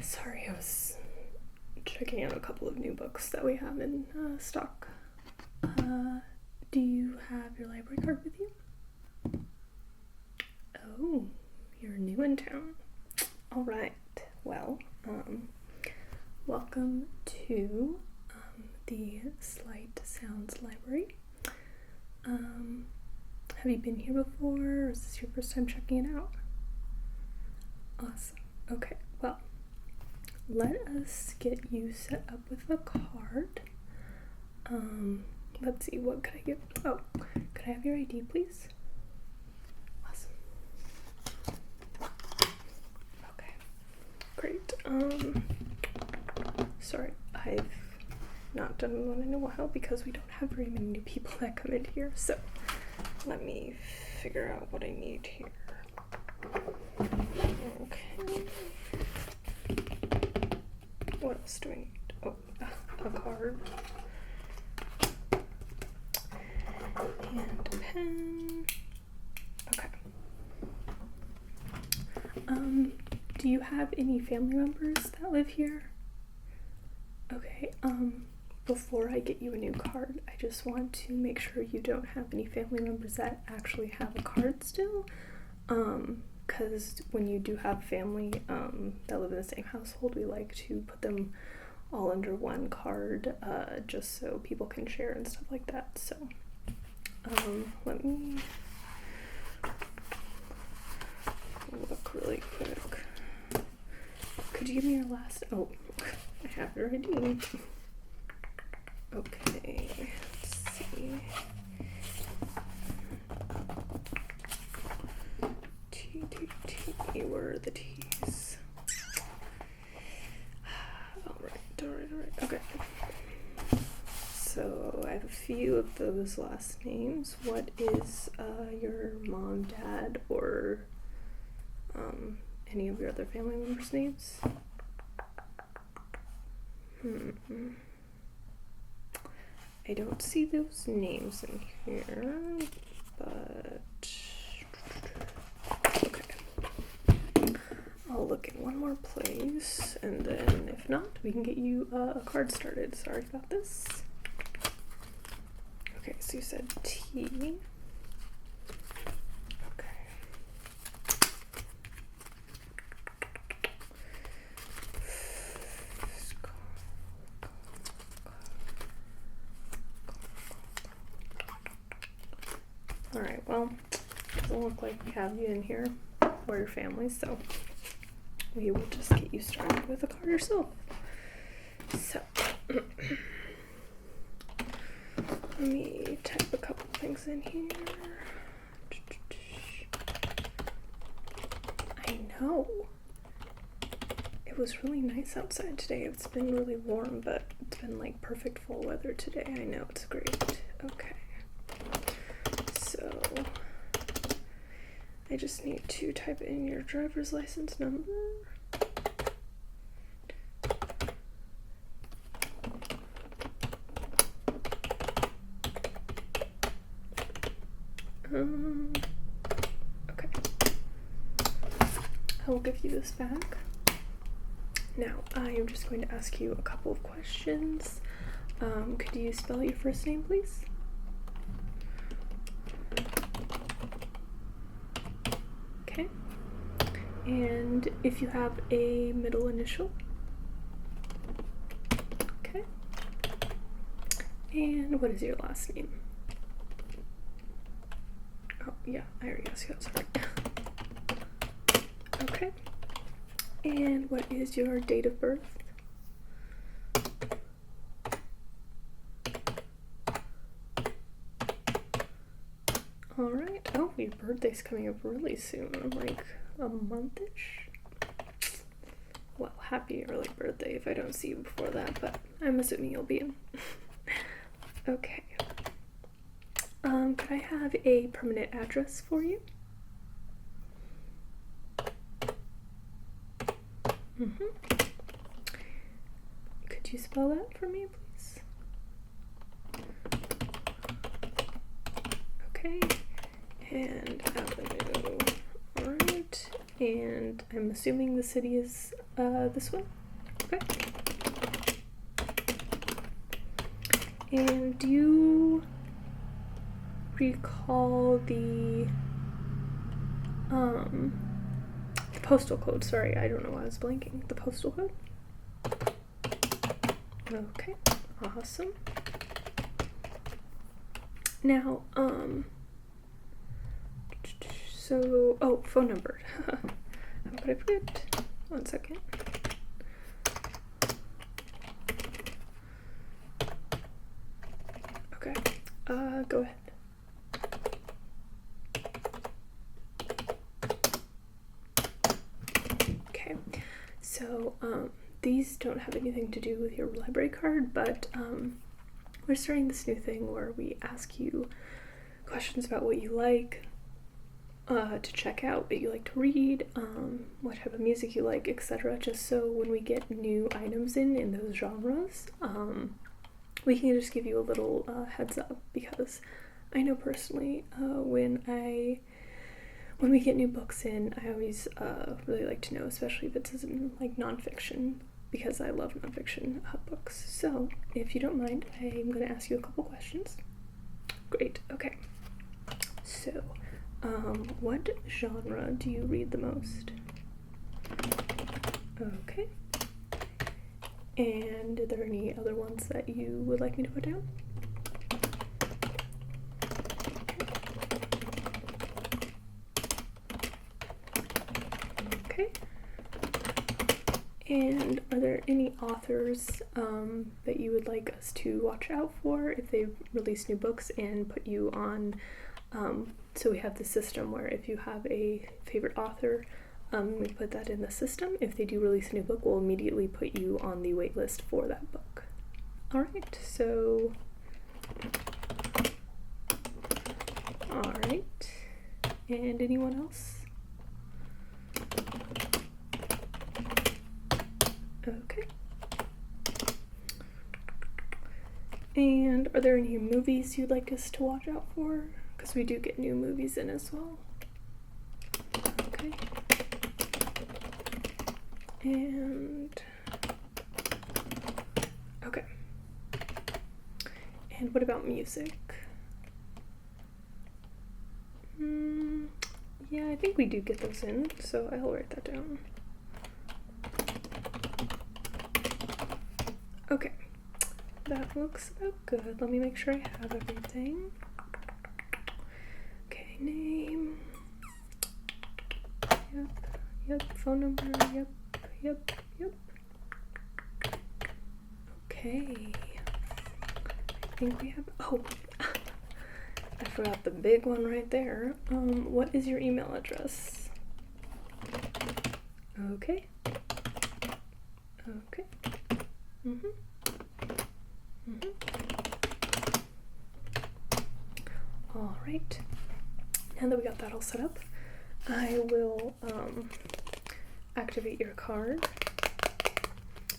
Sorry, I was checking out a couple of new books that we have in stock. Do you have your library card with you? Oh, you're new in town. All right. Well, welcome to the Slight Sounds Library. Have you been here before, or is this your first time checking it out? Awesome. Okay, well, let us get you set up with a card. Let's see, what could I give? Oh, could I have your ID, please? Awesome. Okay, great. Sorry, I've not done one in a while because we don't have very many new people that come in here, so let me figure out what I need here. Okay. What else do I need? Oh, a card. And a pen. Okay. Do you have any family members that live here? Okay, before I get you a new card, I just want to make sure you don't have any family members that actually have a card still. Because when you do have family that live in the same household, we like to put them all under one card, just so people can share and stuff like that. So, let me look really quick. Could you give me your last? Oh, I have your ID. Okay, let's see. Where are the T's? Alright. Okay. So I have a few of those last names. What is your mom, dad, or any of your other family members' names? I don't see those names in here, but I'll look in one more place, and then if not, we can get you a card started. Sorry about this. Okay, so you said T. Okay. Alright, well, doesn't look like we have you in here or your family, so we will just get you started with a card yourself. So, let me type a couple things in here. I know. It was really nice outside today. It's been really warm, but it's been like perfect fall weather today. I know, it's great. Okay. So, I just need to type in your driver's license number. Okay. I will give you this back. Now, I am just going to ask you a couple of questions. Could you spell your first name, please? Okay. And if you have a middle initial. Okay. And what is your last name? Oh, yeah, I already asked you that, sorry. Okay. And what is your date of birth? Alright. Oh, your birthday's coming up really soon, like a month-ish. Well, happy early birthday if I don't see you before that, but I'm assuming you'll be in. Okay. Could I have a permanent address for you? Could you spell that for me, please? Okay. And Avenue. Alright. And I'm assuming the city is This one? Okay. And do you recall the postal code? Sorry, I don't know why I was blanking. The postal code? Okay, awesome. Now, phone number. How could I forget? 1 second. Okay, go ahead. Okay, so, these don't have anything to do with your library card, but, we're starting this new thing where we ask you questions about what you like to check out, what you like to read, what type of music you like, etc. Just so when we get new items in those genres, we can just give you a little heads up, because I know personally when we get new books in, I always really like to know, especially if it's in like nonfiction, because I love nonfiction books. So if you don't mind, I'm going to ask you a couple questions. Great, okay. So, what genre do you read the most? Okay. And are there any other ones that you would like me to put down? Okay. And are there any authors that you would like us to watch out for if they release new books and put you on? So we have the system where if you have a favorite author, we put that in the system. If they do release a new book, we'll immediately put you on the wait list for that book. Alright, so... Alright. And anyone else? Okay. And are there any movies you'd like us to watch out for? Because we do get new movies in as well. Okay. And... okay. And what about music? Yeah, I think we do get those in, so I'll write that down. Okay, that looks about good. Let me make sure I have everything. Okay, name. Yep, phone number, yep. Okay. I think we have, I forgot the big one right there. What is your email address? Okay. All right. Now that we got that all set up, I will activate your card.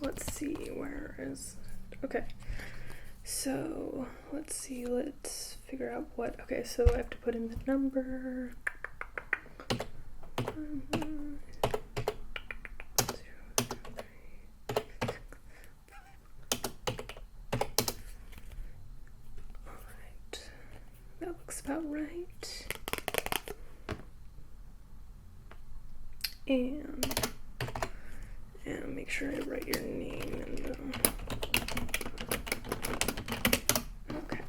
Let's see, where is it? Okay. So, let's see, let's figure out what, okay, so I have to put in the number. Alright, that looks about right. And make sure I write your name in the... Okay.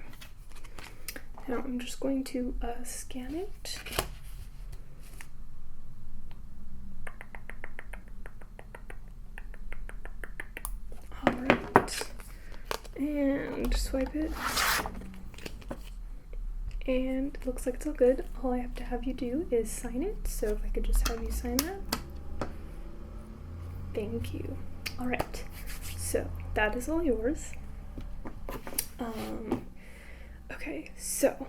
Now I'm just going to scan it. Alright. And swipe it. And it looks like it's all good. All I have to have you do is sign it. So if I could just have you sign that. Thank you. Alright. So that is all yours. Okay, so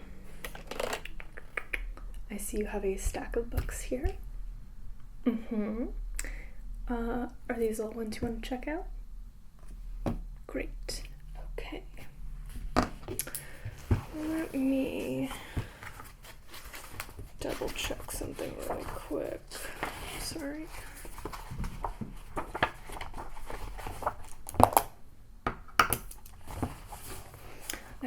I see you have a stack of books here. Are these all ones you want to check out? Great. Okay. Let me double check something really quick. Sorry.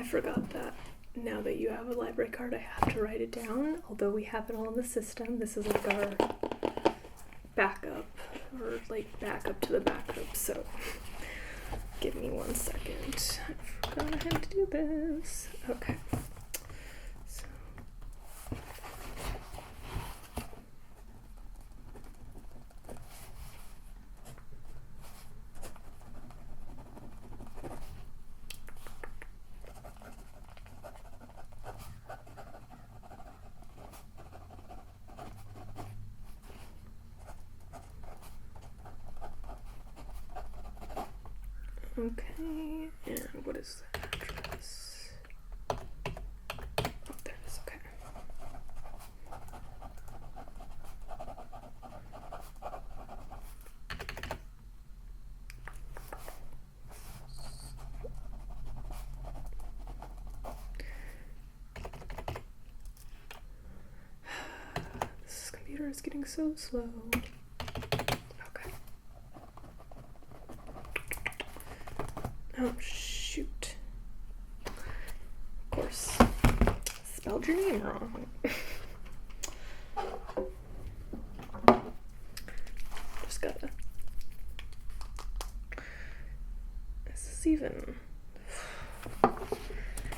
forgot that now that you have a library card, I have to write it down. Although we have it all in the system, this is like our backup, or like backup to the backup, so give me 1 second. I forgot I had to do this. Okay. So. Okay, and what is the address? Oh, there it is, okay. This computer is getting so slow. Oh, shoot. Of course. Spelled your name wrong. Just gotta. This is even.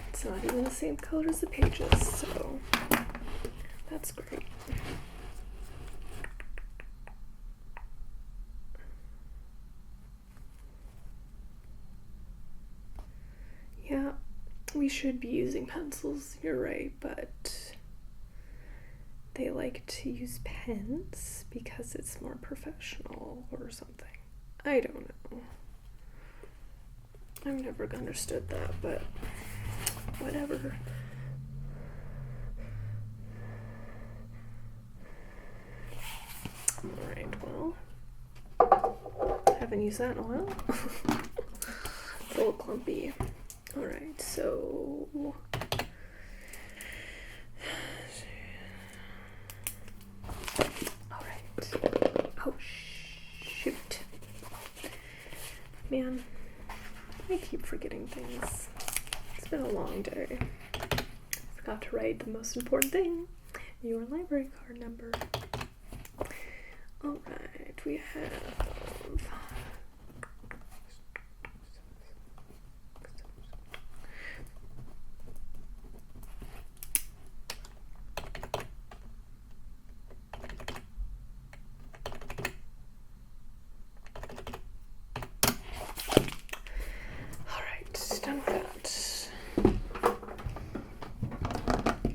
It's not even the same color as the pages, so that's great. Yeah, we should be using pencils, you're right, but they like to use pens because it's more professional or something. I don't know. I've never understood that, but whatever. Alright, well, I haven't used that in a while. It's a little clumpy. Alright, so alright. Oh shoot. Man, I keep forgetting things. It's been a long day. I forgot to write the most important thing, your library card number. Alright, we have done with that.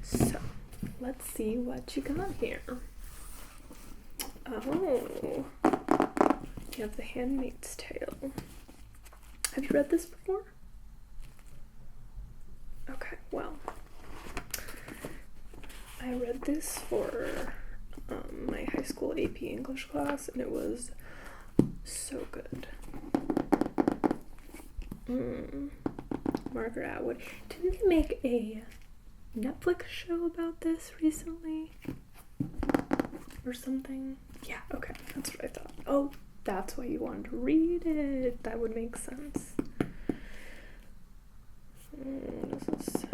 So, let's see what you got here. Oh, you have The Handmaid's Tale. Have you read this before? Okay, well, I read this for my high school AP English class, and it was so good. Margaret Atwood. Didn't they make a Netflix show about this recently? Or something? Yeah, okay, that's what I thought. Oh, that's why you wanted to read it. That would make sense. What does this say?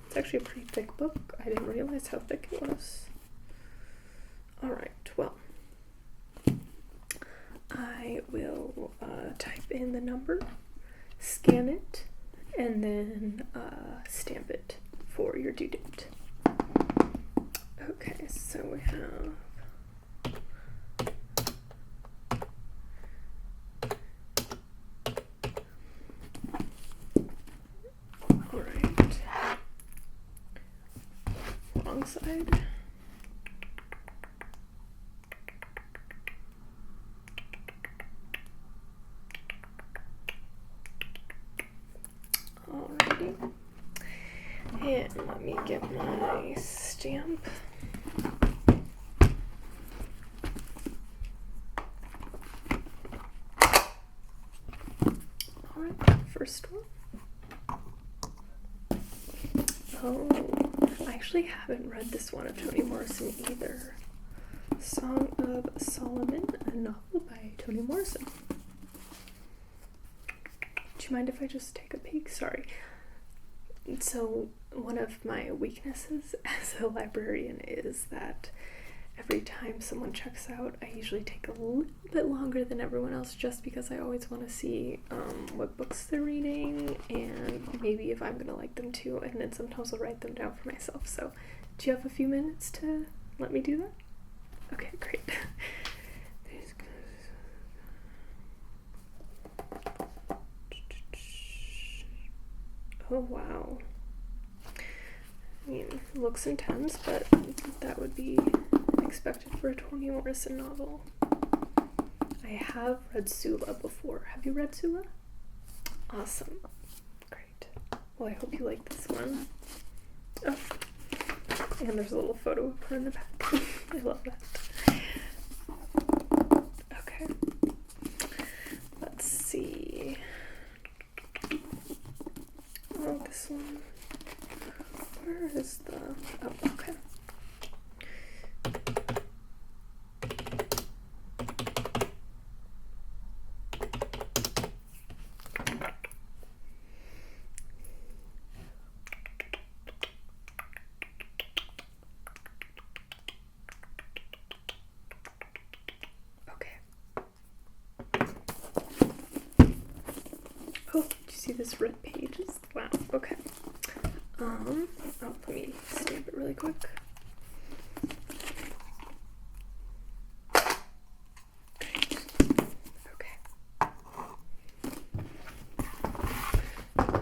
It's actually a pretty thick book. I didn't realize how thick it was. Alright, well, I will type in the number, scan it, and then stamp it for your due date. Okay, so we have alright, wrong side. Alrighty, and let me get my stamp. Alright, first one. Oh, I actually haven't read this one of Toni Morrison either. Song of Solomon, a novel by Toni Morrison. you mind if I just take a peek? Sorry. So one of my weaknesses as a librarian is that every time someone checks out, I usually take a little bit longer than everyone else just because I always want to see what books they're reading and maybe if I'm going to like them too, and then sometimes I'll write them down for myself. So do you have a few minutes to let me do that? Okay, great. Oh wow. I mean, it looks intense, but that would be expected for a Toni Morrison novel. I have read Sula before. Have you read Sula? Awesome. Great. Well, I hope you like this one. Oh, and there's a little photo of her in the back. I love that. Okay. Let's see. Oh, this one. Where is the... Oh, okay. Oh, did you see this red pages? Wow, okay. Oh, let me stamp it really quick. Okay.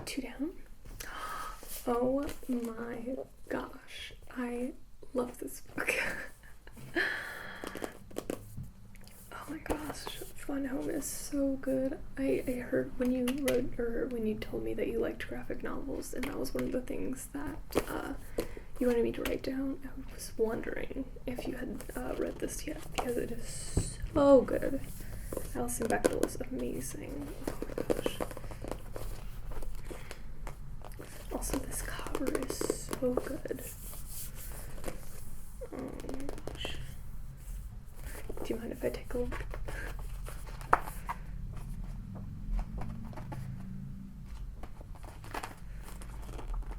2 down. Oh my gosh, I love this book. Oh my gosh, Fun Home is so good. I heard when you wrote, or when you told me that you liked graphic novels, and that was one of the things that you wanted me to write down. I was wondering if you had read this yet, because it is so good. Alison Bechdel is amazing. Oh my gosh. Also, this cover is so good. Oh my gosh. Do you mind if I take a look?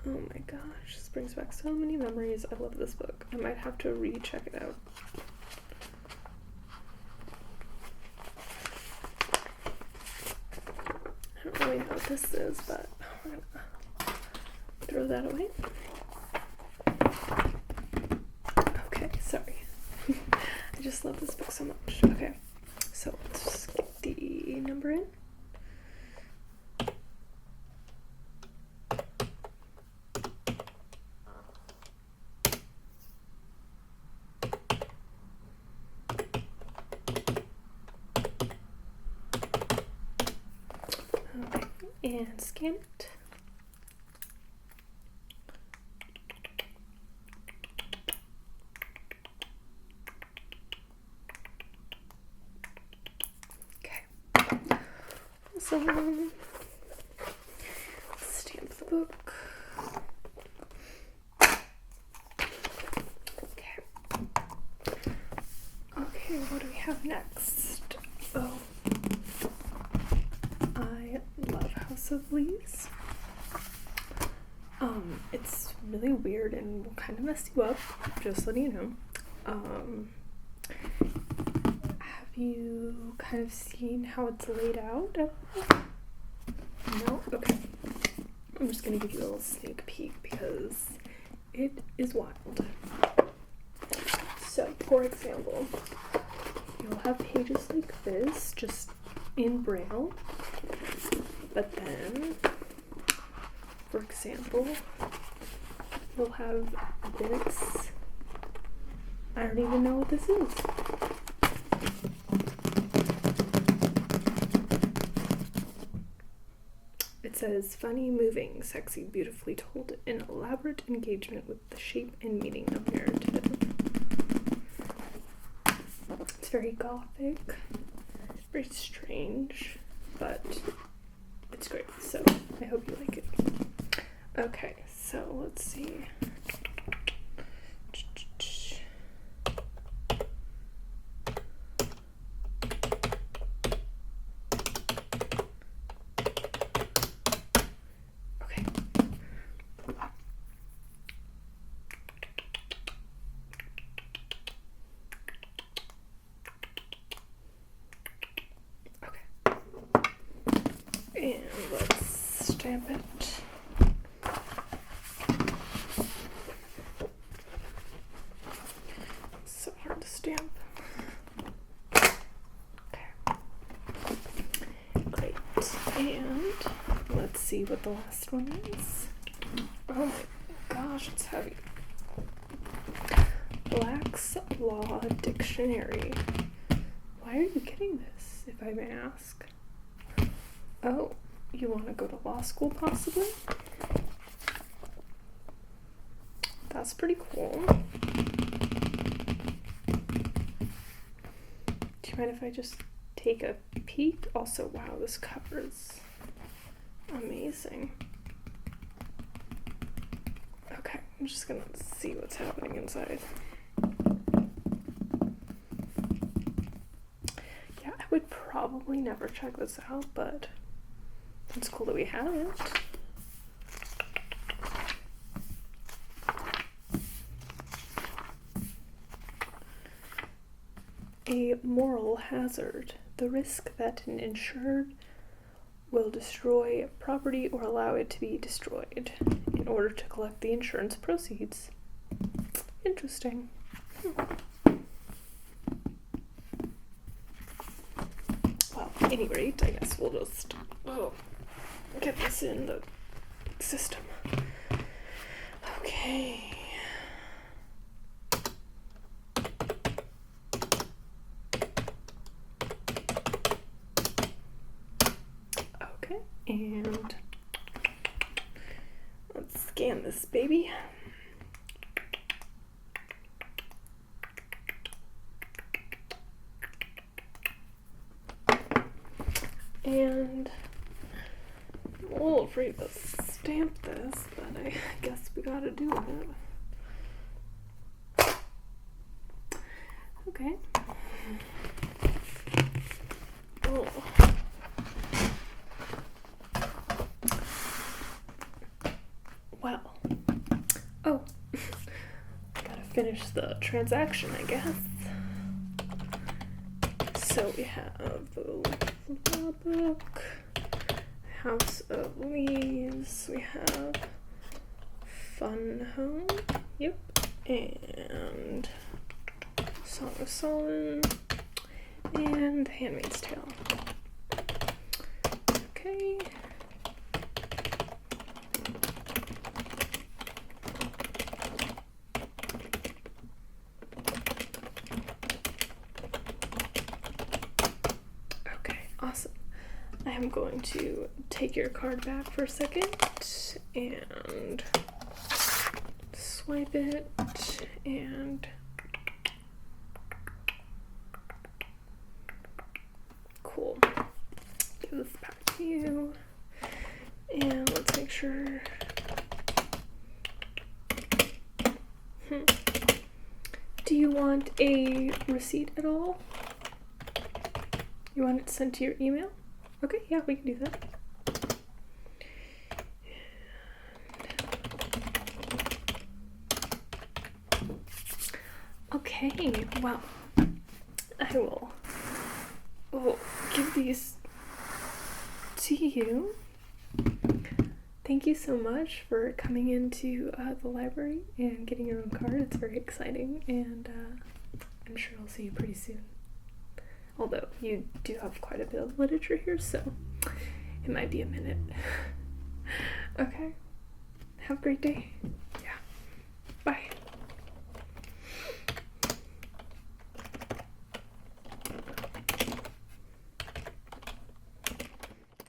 Oh my gosh, this brings back so many memories. I love this book. I might have to recheck it out. I don't really know what this is, but we're gonna throw that away. Okay, sorry. I just love this book so much. Okay, so let's just get the number in. And scan it. Okay. So, stamp the book. Okay. Okay, what do we have next? Oh. I love House of Leaves. It's really weird and will kind of mess you up, just letting you know. Have you kind of seen how it's laid out? No? Okay. I'm just gonna give you a little sneak peek because it is wild. So, for example, you'll have pages like this, just in Braille. But then, for example, we'll have this. I don't even know what this is. It says, funny, moving, sexy, beautifully told, an elaborate engagement with the shape and meaning of narrative. It's very gothic, very strange, but it's great, so I hope you like it. Okay, so let's see. And let's stamp it. It's so hard to stamp. Okay. Great. And let's see what the last one is. Oh my gosh, it's heavy. Black's Law Dictionary. Why are you getting this, if I may ask? Oh, you want to go to law school, possibly? That's pretty cool. Do you mind if I just take a peek? Also, wow, this cover is amazing. Okay, I'm just gonna see what's happening inside. Yeah, I would probably never check this out, but it's cool that we have it. A moral hazard. The risk that an insured will destroy property or allow it to be destroyed in order to collect the insurance proceeds. Interesting. Well, at any rate, I guess we'll just get this in the system. Okay. Okay, and let's scan this baby. And I'm a little afraid to stamp this, but I guess we gotta do it. Okay. Oh. Well. Oh. Gotta finish the transaction, I guess. So we have the law book, House of Leaves, we have Fun Home, yep, and Song of Solomon, and The Handmaid's Tale. Okay. Awesome. I am going to take your card back for a second and swipe it and cool. Give this back to you. And let's make sure. Do you want a receipt at all? You want it sent to your email? Okay, yeah, we can do that. Okay, well, I will give these to you. Thank you so much for coming into the library and getting your own card. It's very exciting, and I'm sure I'll see you pretty soon. Although you do have quite a bit of literature here, so it might be a minute. Okay. Have a great day.